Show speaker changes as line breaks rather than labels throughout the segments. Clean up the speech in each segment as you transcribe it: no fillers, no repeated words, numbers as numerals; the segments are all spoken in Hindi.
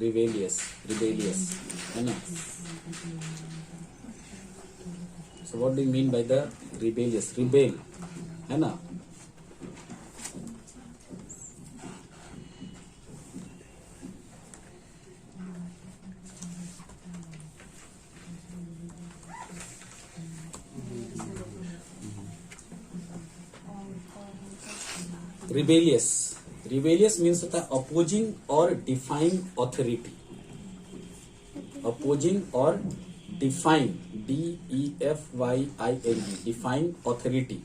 rebellious है ना. So what do you mean by the rebellious? Rebel है ना. Rebellious means होता है opposing or defying authority. Opposing or defying, DEFYING, defying authority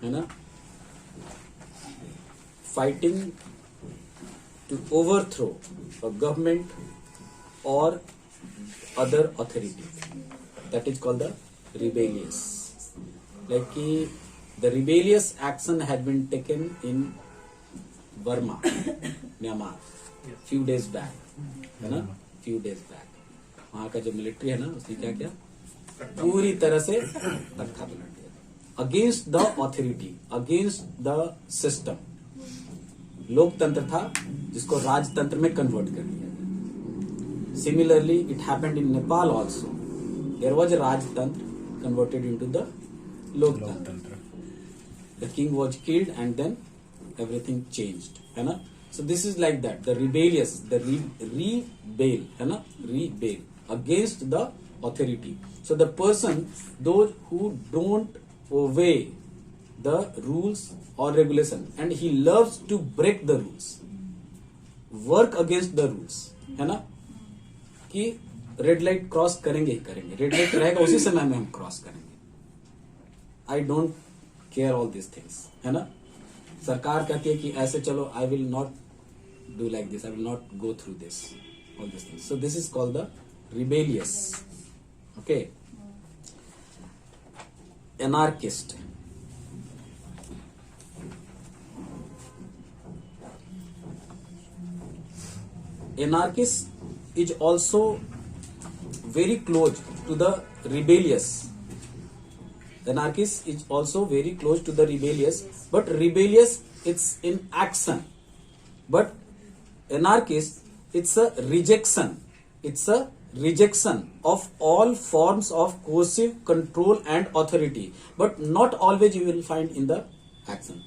है ना. Fighting to overthrow a government or other authority, that is called the rebellious. Like the rebellious action had been taken in Burma, Myanmar, few days back, है ना. few days back वहाँ का जो मिलिट्री है ना, उसने क्या किया, पूरी तरह से तख्ता पलट दिया against the authority, against the system. लोकतंत्र था जिसको राजतंत्र में कन्वर्ट कर दिया गया. Similarly it happened in Nepal also. There was a राजतंत्र कन्वर्टेड इनटू द लोकतंत्र. The king was killed and then everything changed है ना. So this is like that, the rebellious, the rebel है ना, rebel against the authority. So the person, those who don't obey the rules or regulation and he loves to break the rules, work against the rules है ना, कि रेड लाइट क्रॉस करेंगे ही करेंगे, रेड लाइट रहेगा उसी समय में हम क्रॉस करेंगे. I don't care all this things है ना. सरकार कहती है कि ऐसे चलो, I will not do like this, I will not go through this, all this things. So this is called the rebellious. Okay. Anarchist, anarchist is also very close to the rebellious. Anarchist is also very close to the rebellious, but rebellious it's in action. But anarchist, it's a rejection. It's a rejection of all forms of coercive control and authority. But not always you will find in the action.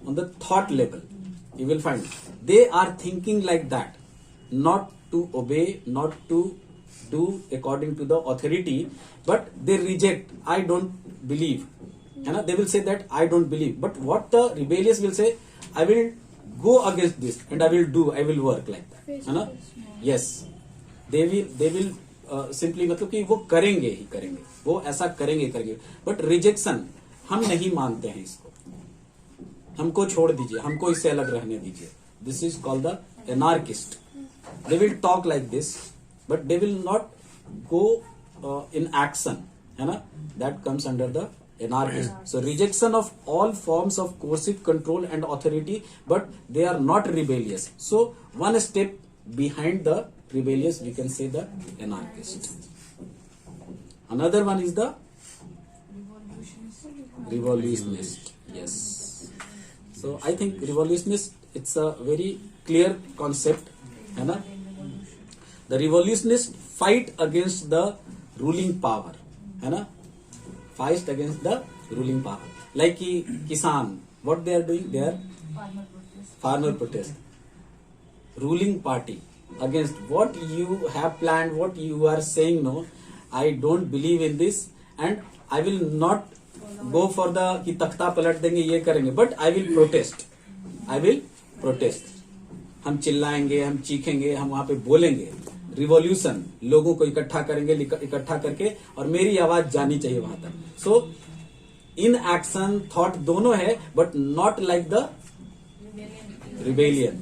On the thought level, you will find they are thinking like that, not to obey, not to do according to the authority, but they reject. I don't believe. They will say that I don't believe. But what the rebellious will say, I will go against this and I will work like that. Yes, they will simply मतलब कि वो करेंगे ही करेंगे, वो ऐसा करेंगे. But rejection, हम नहीं मानते हैं इसको, हमको छोड़ दीजिए, हमको इससे अलग रहने दीजिए. This is called the anarchist. They will talk like this, but they will not go in action, है ना. That comes under the anarchist. So rejection of all forms of coercive control and authority, but they are not rebellious. So one step behind the rebellious, we can say the anarchist. Another one is the revolutionist. Yes. So I think revolutionist, it's a very clear concept, है ना. The revolutionists fight against the ruling power, है ना. Fight against the ruling power. Like Kisan, what they are doing? They are farmer protest. Ruling party against what you have planned, what you are saying. No, I don't believe in this, and I will not go for the कि तख्ता पलट देंगे, ये करेंगे. But I will protest. I will protest. हम चिल्लाएंगे, हम चीखेंगे, हम वहां पे बोलेंगे. रिवॉल्यूशन, लोगों को इकट्ठा करेंगे, इकट्ठा करके, और मेरी आवाज जानी चाहिए वहां तक. सो इन एक्शन थॉट दोनों है, but not like the rebellion.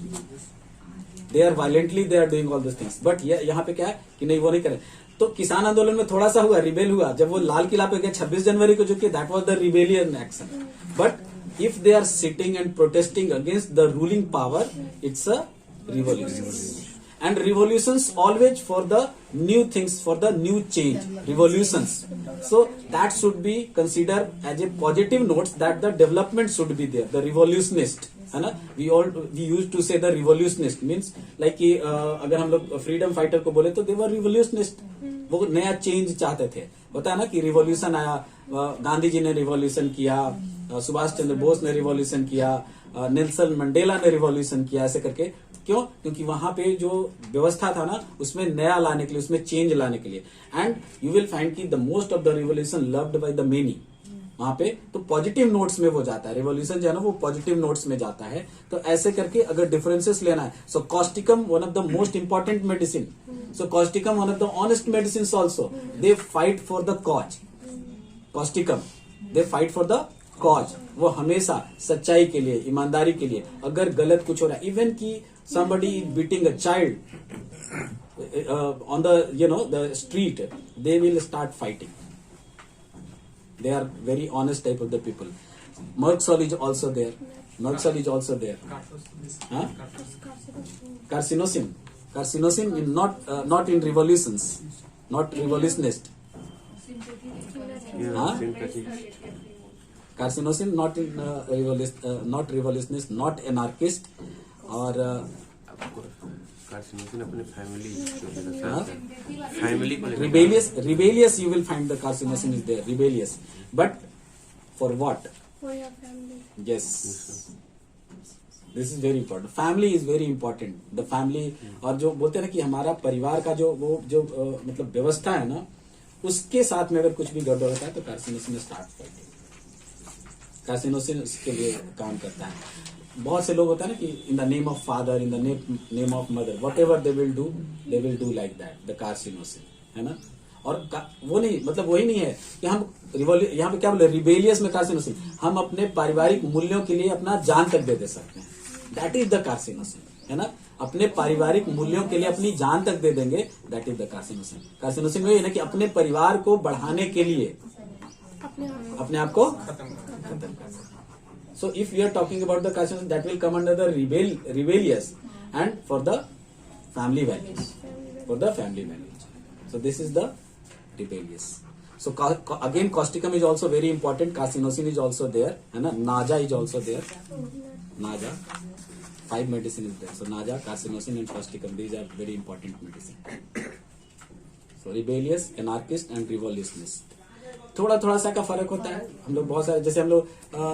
They are violently they are doing all this things. But यहाँ पे क्या है कि नहीं, वो नहीं करें. तो किसान आंदोलन में थोड़ा सा हुआ, रिबेल हुआ, जब वो लाल किला पे गए 26 जनवरी को, जो कि that was the rebellion action. But if they are sitting and protesting against the ruling power, it's a revolution. and revolutions always for the new things, for the new change, revolutions. So that should be considered as a positive notes, that the development should be there, the revolutionist, है ना. we used to say the revolutionist means like कि अगर हम लोग फ्रीडम फाइटर को बोले तो they were revolutionist, वो नया चेंज चाहते थे. होता है ना कि रिवॉल्यूशन आया, गांधी जी ने रिवॉल्यूशन किया, सुभाष चंद्र बोस ने रिवॉल्यूशन किया, नेल्सन मंडेला ने रिवॉल्यूशन किया, ऐसे करके. क्यों? क्योंकि वहां पे जो व्यवस्था था ना, उसमें नया लाने के लिए, उसमें चेंज लाने के लिए. एंड यू विल फाइंड कि the most of the revolution loved by the many. वहां पे तो पॉजिटिव नोट्स में वो जाता है, रिवॉल्यूशन जो है ना वो पॉजिटिव नोट्स में जाता है. तो ऐसे करके अगर डिफरेंसेस लेना है, so causticum one of the most important medicine, so causticum one of the honest medicine also, they fight for the cause. Causticum they fight for the cause, वो हमेशा सच्चाई के लिए, ईमानदारी के लिए. अगर गलत कुछ हो रहा है, इवन की somebody beating a child on the street, they will start fighting. They are very honest type of the people. Merksol is also there. Merksol is also there. Huh? Carcinosin is not in revolutions, not revolutionist. Huh? Carcinosin not in not revolutionist, not anarchist. और
कार्सिनोसिन अपने फैमिली को
rebellious you will find the carcinosin is there, rebellious, but for what?
For your family.
Yes, this is very important. Family is very important. The family, और जो बोलते हैं ना कि हमारा परिवार का जो वो जो मतलब व्यवस्था है ना, उसके साथ में अगर कुछ भी गड़बड़ होता है तो कार्सिनोसिन स्टार्ट करते हैं. कार्सिनोसिन उसके लिए काम करता है. बहुत से लोग होता है ना कि in the name of father, in the name of mother, what ever they will do like that, the carcinosin, है ना. और वो नहीं, मतलब वही नहीं है कि हम यहाँ पे क्या बोले, रिबेलियस में कार्सिनोसिन, हम अपने पारिवारिक मूल्यों के लिए अपना जान तक दे सकते हैं. दैट इज द कार्सिनोसिन, है ना. अपने पारिवारिक मूल्यों के लिए अपनी जान तक दे देंगे, that is the carcinosin. Carcinosin में ये ना कि अपने परिवार को बढ़ाने के लिए अपने आप को खत्म कर. So if we are talking about the carcinosin, that will come under the rebellious and for the family values, for the family values. So this is the rebellious. So again, causticum is also very important. Carcinosin is also there, है ना. Naja is also there. Naja, 5 medicine is there. So Naja, carcinosin and causticum, these are very important medicine. So rebellious, anarchist and revolutionist. थोड़ा सा का फर्क होता है. हम लोग बहुत सारे, जैसे हम लोग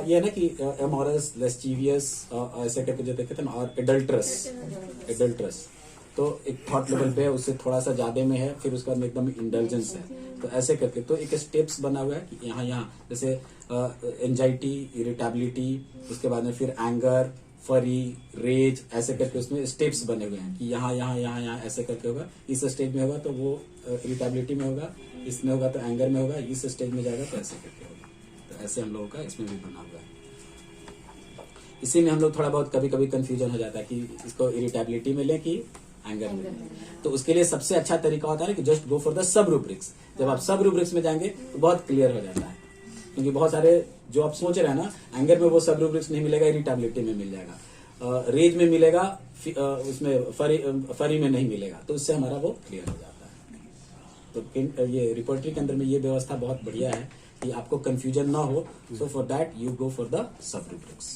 ये है ना कि एमोरस, लेस्टिवियस ऐसे करके जो देखे थे ना, और एडल्ट्रस तो एक थॉट लेवल पे है, उससे थोड़ा सा ज्यादा में है, फिर उसके बाद में एकदम इंडल्जेंस है. तो ऐसे करके तो एक स्टेप्स बना हुआ है कि यहाँ जैसे एंजाइटी, इरिटेबिलिटी, उसके बाद में फिर एंगर, फरी, रेज, ऐसे करके उसमें स्टेप्स बने हुए हैं कि यहाँ ऐसे करके होगा, इस स्टेज में होगा तो वो इरिटेबिलिटी में होगा, इसमें होगा तो एंगर में होगा, इस स्टेज में जाएगा तो ऐसे करके होगा. तो ऐसे हम लोगों का इसमें भी बना हुआ है. इसी में हम लोग थोड़ा बहुत कभी कभी कंफ्यूजन हो जाता है कि इसको इरिटेबिलिटी में लें कि एंगर में लें. तो उसके लिए सबसे अच्छा तरीका होता है कि just go for the sub rubrics. जब आप सब रूब्रिक्स में जाएंगे तो बहुत क्लियर हो जाता है, क्योंकि बहुत सारे जो आप सोच रहे हैं ना, एंगर में वो सब रूब्रिक्स नहीं मिलेगा, इरिटेबिलिटी में मिल जाएगा, रेज में मिलेगा, उसमें फरी में नहीं मिलेगा. तो उससे हमारा वो क्लियर हो जाता है. तो ये रिपोर्टरी के अंदर में ये व्यवस्था बहुत बढ़िया है कि आपको कंफ्यूजन ना हो. So for that you go for the sub rubrics.